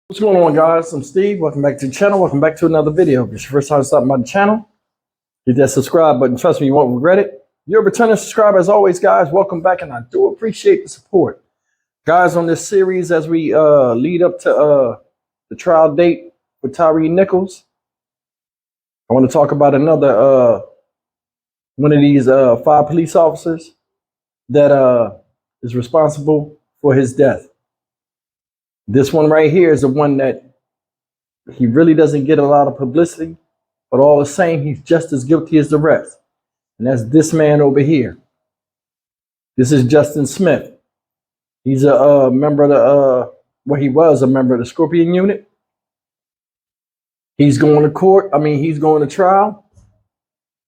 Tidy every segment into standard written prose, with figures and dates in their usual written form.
What's going on, guys? I'm Steve. Welcome back to the channel. Welcome back to another video. If it's your first time stopping by the channel, hit that subscribe button. Trust me, you won't regret it. You're a returning subscriber as always, guys. Welcome back, and I do appreciate the support. Guys, on this series, as we lead up to the trial date for Tyre Nichols, I want to talk about another one of these 5 police officers that is responsible for his death. This one right here is the one that he really doesn't get a lot of publicity, but all the same, he's just as guilty as the rest. And that's this man over here. This is Justin Smith. He's a member of the, he was a member of the Scorpion unit. He's going to court. He's going to trial.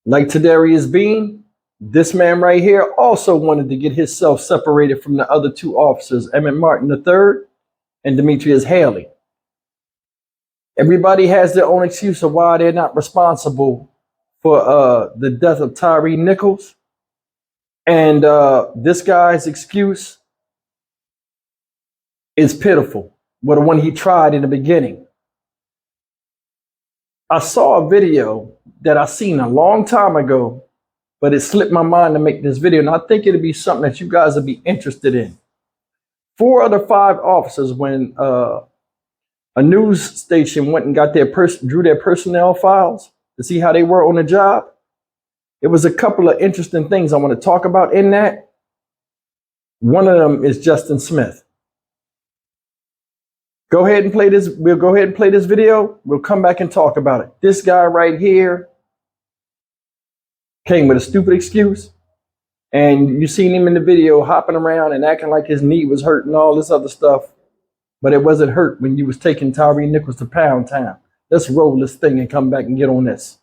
Like Tadarius Bean, this man right here also wanted to get himself separated from the other 2 officers, Emmett Martin III and Demetrius Haley. Everybody has their own excuse of why they're not responsible for the death of Tyre Nichols. And this guy's excuse is pitiful. Well, the one he tried in the beginning. I saw a video that I seen a long time ago, but it slipped my mind to make this video. And I think it'll be something that you guys will be interested in. 4 other 5 officers, when a news station went and got drew their personnel files to see how they were on the job, it was a couple of interesting things I want to talk about in that. One of them is Justin Smith. Go ahead and play this. We'll go ahead and play this video. We'll come back and talk about it. This guy right here came with a stupid excuse. And you seen him in the video hopping around and acting like his knee was hurting, all this other stuff. But it wasn't hurt when you was taking Tyre Nichols to Pound Town. Let's roll this thing and come back and get on this.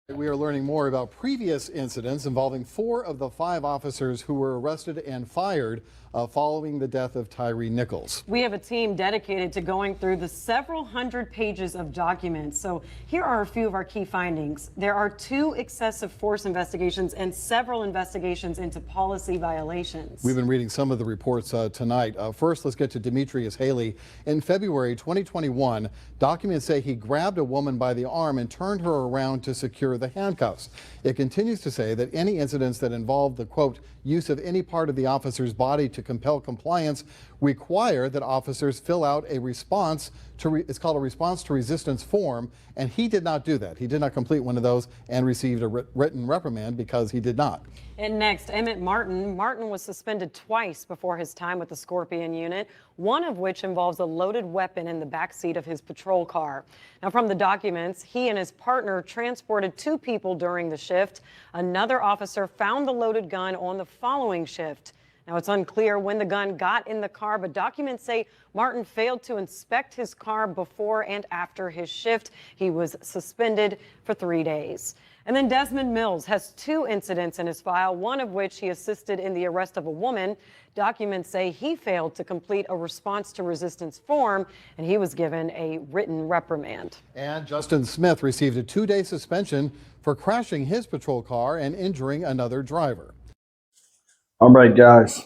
We are learning more about previous incidents involving 4 of the 5 officers who were arrested and fired following the death of Tyre Nichols. We have a team dedicated to going through the several hundred pages of documents. So here are a few of our key findings. There are 2 excessive force investigations and several investigations into policy violations. We've been reading some of the reports tonight. First, let's get to Demetrius Haley. In February 2021, documents say he grabbed a woman by the arm and turned her around to secure the handcuffs. It continues to say that any incidents that involve the, quote, use of any part of the officer's body to compel compliance require that officers fill out a response to, it's called a response to resistance form, and he did not do that. He did not complete one of those and received a written reprimand because he did not. And next, Emmett Martin. Martin was suspended twice before his time with the Scorpion unit, one of which involves a loaded weapon in the backseat of his patrol car. Now, from the documents, he and his partner transported 2 people during the shift. Another officer found the loaded gun on the following shift. Now, it's unclear when the gun got in the car, but documents say Martin failed to inspect his car before and after his shift. He was suspended for 3 days. And then Desmond Mills has 2 incidents in his file, one of which he assisted in the arrest of a woman. Documents say he failed to complete a response to resistance form, and he was given a written reprimand. And Justin Smith received a 2-day suspension for crashing his patrol car and injuring another driver. All right, guys.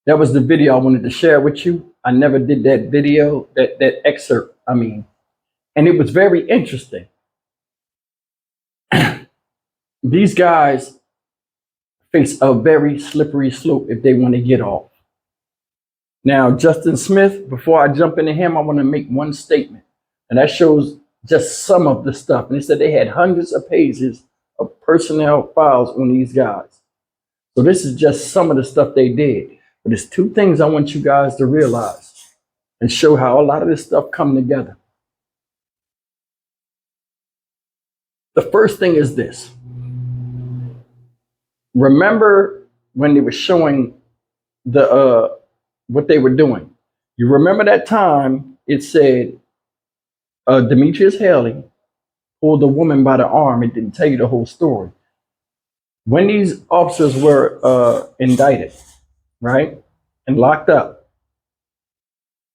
That was the video I wanted to share with you. I never did that video, that excerpt, and it was very interesting. These guys face a very slippery slope if they want to get off. Now, Justin Smith, before I jump into him, I want to make one statement. And that shows just some of the stuff. And they said they had hundreds of pages of personnel files on these guys. So this is just some of the stuff they did. But there's 2 things I want you guys to realize and show how a lot of this stuff come together. The first thing is this. Remember when they were showing the what they were doing? You remember that time it said Demetrius Haley pulled the woman by the arm. It didn't tell you the whole story. When these officers were indicted, right, and locked up,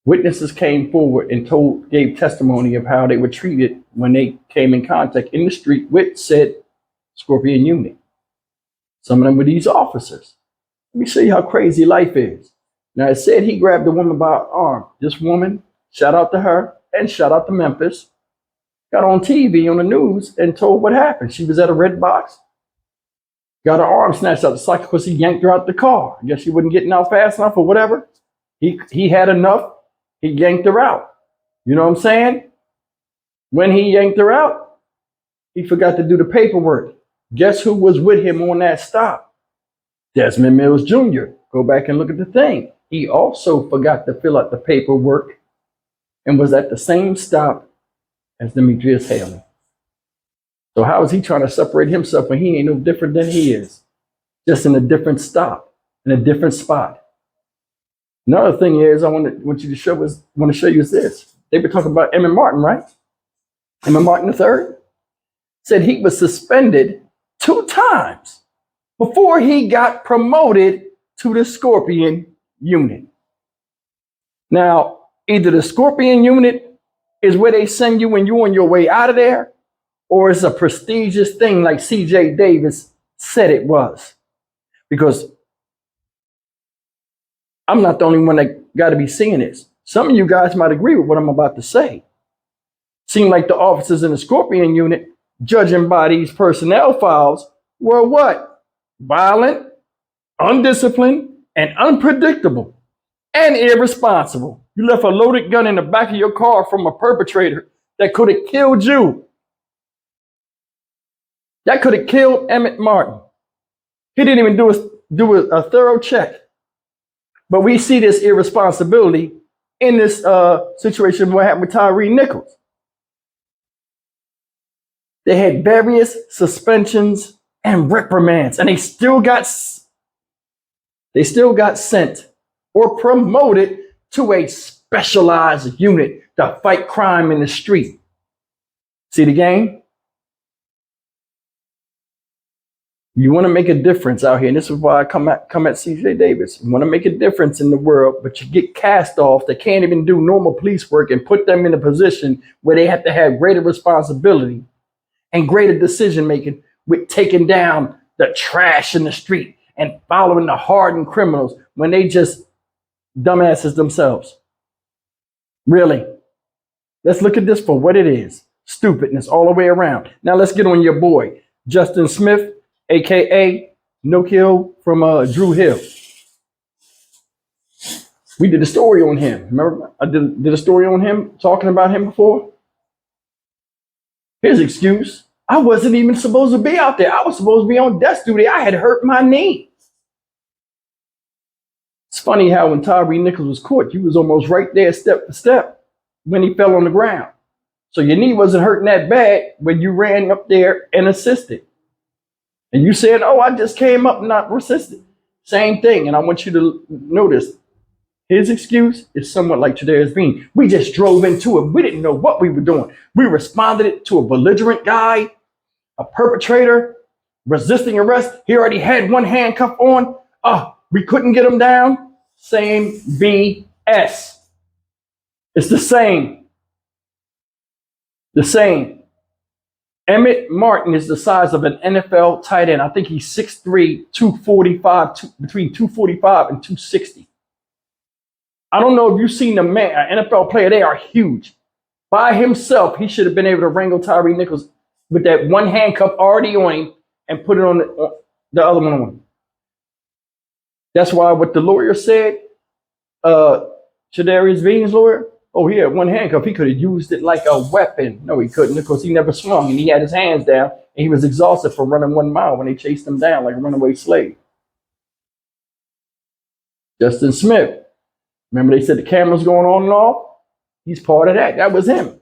witnesses came forward and gave testimony of how they were treated when they came in contact in the street with said Scorpion unit. Some of them were these officers. Let me show you how crazy life is. Now, it said he grabbed the woman by her arm. This woman, shout out to her and shout out to Memphis, got on TV on the news and told what happened. She was at a red box, got her arm snatched out the socket because he yanked her out the car. I guess she wasn't getting out fast enough or whatever. He had enough. He yanked her out. You know what I'm saying? When he yanked her out, he forgot to do the paperwork. Guess who was with him on that stop? Desmond Mills Jr. Go back and look at the thing. He also forgot to fill out the paperwork and was at the same stop as Demetrius Haley. So how is he trying to separate himself when he ain't no different than he is? Just in a different stop, in a different spot. Another thing is I want to show you is this. They were talking about Emmett Martin, right? Emmett Martin III said he was suspended 2 times before he got promoted to the Scorpion unit. Now, either the Scorpion unit is where they send you when you're on your way out of there, or it's a prestigious thing like CJ Davis said it was. Because I'm not the only one that got to be seeing this. Some of you guys might agree with what I'm about to say. Seemed like the officers in the Scorpion unit, judging by these personnel files, were what? Violent, undisciplined, and unpredictable, and irresponsible. You left a loaded gun in the back of your car from a perpetrator that could have killed you. That could have killed Emmett Martin. He didn't even do a thorough check. But we see this irresponsibility in this situation what happened with Tyree Nichols. They had various suspensions and reprimands, and they still got sent or promoted to a specialized unit to fight crime in the street. See the game? You want to make a difference out here, and this is why I come at CJ Davis. You want to make a difference in the world, but you get cast off that can't even do normal police work and put them in a position where they have to have greater responsibility and greater decision making with taking down the trash in the street and following the hardened criminals when they just dumbasses themselves. Really? Let's look at this for what it is. Stupidness all the way around. Now let's get on your boy, Justin Smith, AKA No Kill from Drew Hill. We did a story on him. Remember, I did a story on him, talking about him before. His excuse: I wasn't even supposed to be out there. I was supposed to be on desk duty. I had hurt my knee. It's funny how when Tyree Nichols was caught, you was almost right there step for step when he fell on the ground. So your knee wasn't hurting that bad when you ran up there and assisted. And you said, oh, I just came up and not resisted. Same thing. And I want you to notice his excuse is somewhat like today's being. We just drove into it. We didn't know what we were doing. We responded to a belligerent guy, a perpetrator, resisting arrest. He already had one handcuff on. We couldn't get him down. Same BS. It's the same. The same. Emmett Martin is the size of an NFL tight end. I think he's 6'3", 245, between 245 and 260. I don't know if you've seen the man, an NFL player. They are huge. By himself, he should have been able to wrangle Tyree Nichols with that one handcuff already on him and put it on the other one on him. That's why what the lawyer said, Shadarius Bean's lawyer, oh, he had one handcuff. He could have used it like a weapon. No, he couldn't, because he never swung, and he had his hands down, and he was exhausted from running 1 mile when they chased him down like a runaway slave. Justin Smith. Remember they said the camera's going on and off? He's part of that. That was him.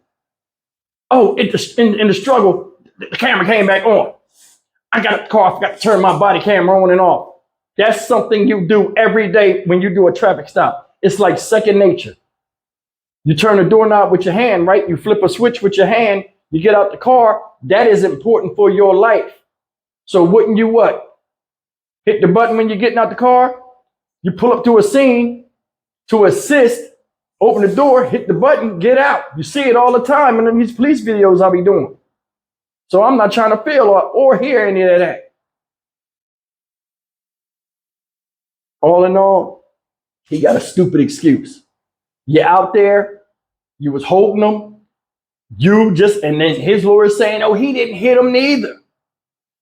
Oh, in the struggle, the camera came back on. I got the car. I forgot to turn my body camera on and off. That's something you do every day when you do a traffic stop. It's like second nature. You turn the doorknob with your hand, right? You flip a switch with your hand. You get out the car. That is important for your life. So wouldn't you what? Hit the button when you're getting out the car. You pull up to a scene to assist. Open the door, hit the button, get out. You see it all the time in these police videos I'll be doing. So I'm not trying to feel or hear any of that. All in all, He got a stupid excuse. You're out there, you was holding him, and then his lawyer saying, oh, he didn't hit him neither.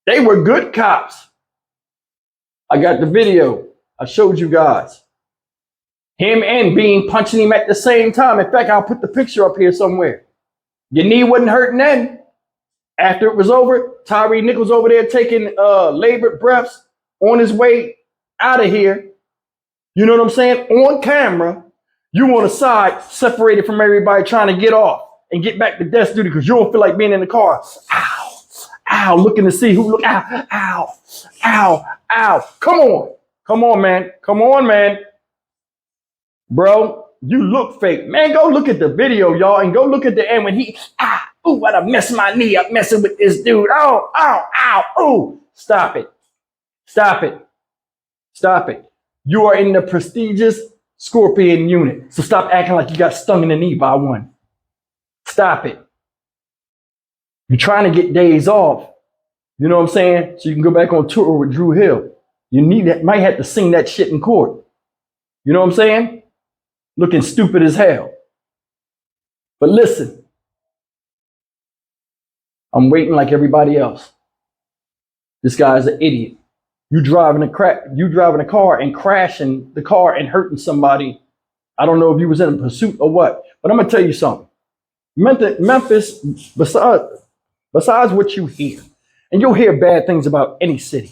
They were good cops. I got the video. I showed you guys. Him and Bean punching him at the same time. In fact, I'll put the picture up here somewhere. Your knee wasn't hurting then. After it was over, Tyree Nichols over there taking labored breaths on his way out of here. You know what I'm saying? On camera, you on the side, separated from everybody, trying to get off and get back to desk duty because you don't feel like being in the car. Ow, ow, looking to see who look. Ow, ow, ow, ow. Come on, man. Come on, man. Bro, you look fake. Man, go look at the video, y'all, and go look at the end when he, ooh, I done messed my knee up messing with this dude. Oh, ow, ow, ooh. Stop it. Stop it. Stop it. You are in the prestigious Scorpion unit, so stop acting like you got stung in the knee by one. Stop it. You're trying to get days off. You know what I'm saying? So you can go back on tour with Drew Hill. You might have to sing that shit in court. You know what I'm saying? Looking stupid as hell. But listen, I'm waiting like everybody else. This guy's an idiot. You driving a car and crashing the car and hurting somebody. I don't know if you was in a pursuit or what, but I'm gonna tell you something. Memphis, besides what you hear, and you'll hear bad things about any city.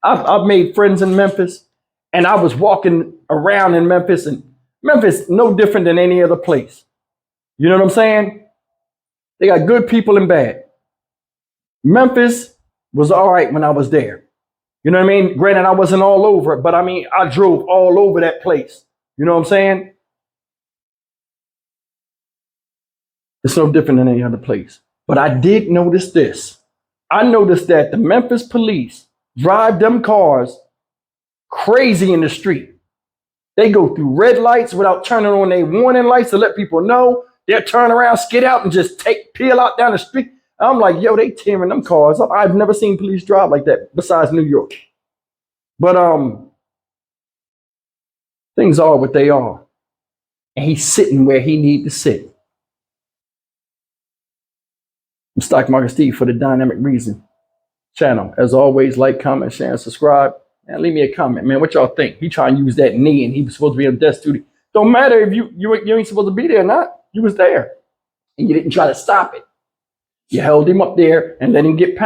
I've made friends in Memphis, and I was walking around in Memphis, and Memphis no different than any other place. You know what I'm saying? They got good people and bad. Memphis was all right when I was there. You know what I mean? Granted, I wasn't all over it, but I mean, I drove all over that place. You know what I'm saying? It's no different than any other place. But I did notice this. I noticed that the Memphis police drive them cars crazy in the street. They go through red lights without turning on their warning lights to let people know. They'll turn around, skid out, and just peel out down the street. I'm like, yo, they tearing them cars up. I've never seen police drive like that besides New York. But things are what they are. And he's sitting where he needs to sit. I'm Stock Market Steve for the Dynamic Reason channel. As always, like, comment, share, and subscribe. And leave me a comment, man. What y'all think? He trying to use that knee and he was supposed to be on desk duty. Don't matter if you ain't supposed to be there or not. You was there. And you didn't try to stop it. You held him up there and let him get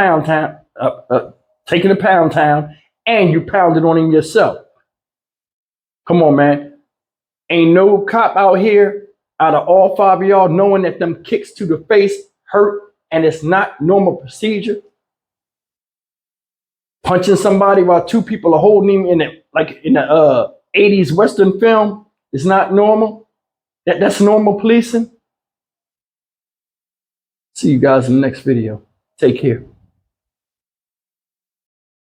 taking a pound town, and you pounded on him yourself. Come on, man. Ain't no cop out here, out of all five of y'all, knowing that them kicks to the face hurt and it's not normal procedure. Punching somebody while two people are holding him in it, like in a 80s Western film, is not normal. That's normal policing. See you guys in the next video. Take care.